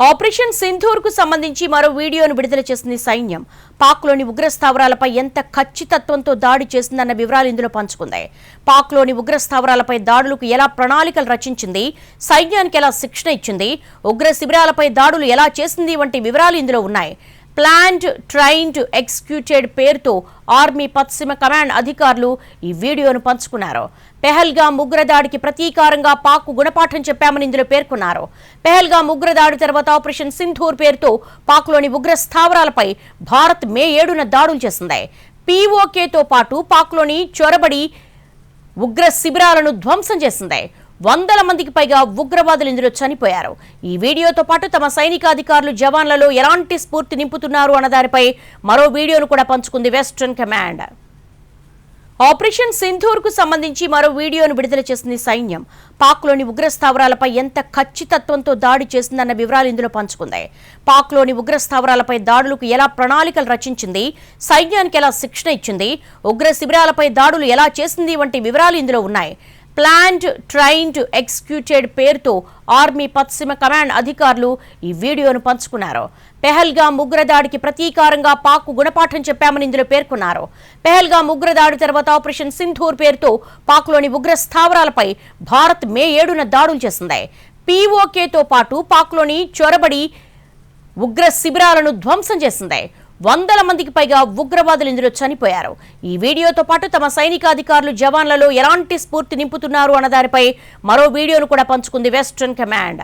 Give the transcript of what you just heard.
Operation Sindoor కు సంబంధించి మరో వీడియోను విడుదల చేసింది సైన్యం. పాక్లోని ఉగ్ర స్థావరాలపై ఎంత ఖచ్చితత్వంతో దాడి చేసిందన్న వివరాలు ఇందులో పంచుకుంది. పాక్లోని ఉగ్ర స్థావరాలపై దాడులకు ఎలా ప్రణాళికలు రచించింది, సైన్యానికి ఎలా శిక్షణ ఇచ్చింది, ఉగ్ర శిబిరాలపై దాడులు ఎలా చేసింది వంటి వివరాలు ఇందులో ఉన్నాయి. ప్లాన్డ్, ట్రైన్డ్, ఎగ్జిక్యూటెడ్ పేరుతో ఆర్మీ పశ్చిమ కమాండ్ అధికారులు ఈ వీడియోను పంచుకున్నారు. పెహల్గాం ఉగ్రదాడికి ప్రతీకారంగా పాక్ గుణపాఠం చెప్పామని ఇందులో పేర్కొన్నారు. పెహల్గాం ఉగ్రదాడి తర్వాత ఆపరేషన్ సింధూర్ పేరుతో పాక్లోని ఉగ్ర స్థావరాలపై భారత్ మే 7న దాడులు చేసింది. పీఓకేతో పాటు పాక్లోని చొరబడి ఉగ్ర శిబిరాలను ధ్వంసం చేసింది. 100 మందికి పైగా ఉగ్రవాదులు ఇందులో చనిపోయారు. ఈ వీడియోతో పాటు తమ సైనికాధికారులు జవాన్లలో ఎలాంటి స్ఫూర్తి నింపుతున్నారు అన్న దానిపై మరో వీడియోను కూడా పంచుకుంది వెస్టర్న్ కమాండ్. ఆపరేషన్ సింధూర్ కు సంబంధించి మరో వీడియోను విడుదల చేసింది సైన్యం. పాక్లోని ఉగ్ర స్థావరాలపై ఎంత ఖచ్చితత్వంతో దాడి చేసిందన్న వివరాలు ఇందులో పంచుకుంది. పాక్లోని ఉగ్ర స్థావరాలపై దాడులకు ఎలా ప్రణాళికలు రచించింది, సైన్యానికి ఎలా శిక్షణ ఇచ్చింది, ఉగ్ర శిబిరాలపై దాడులు ఎలా చేసింది వంటి వివరాలు ఇందులో ఉన్నాయి. ప్లాన్డ్, ట్రైన్డ్, ఎగ్జిక్యూటెడ్ పేరుతో ఆర్మీ పశ్చిమ కమాండ్ అధికారులు ఈ వీడియోను పంచుకున్నారు. పెహల్గాం ఉగ్రదాడికి ప్రతీకారంగా పాక్ గుణపాఠం చెప్పామని ఇందులో పేర్కొన్నారు. పెహల్గాం ఉగ్రదాడి తర్వాత ఆపరేషన్ సింధూర్ పేరుతో పాక్లోని ఉగ్ర స్థావరాలపై భారత్ మే 7న దాడులు చేసింది. పీఓకేతో పాటు పాక్లోని చొరబడి ఉగ్ర శిబిరాలను ధ్వంసం చేసింది. 100 మందికి పైగా ఉగ్రవాదులు ఇందులో చనిపోయారు. ఈ వీడియోతో పాటు తమ సైనికాధికారులు జవాన్లలో ఎలాంటి స్ఫూర్తి నింపుతున్నారు అన్న దానిపై మరో వీడియోను కూడా పంచుకుంది వెస్టర్న్ కమాండ్.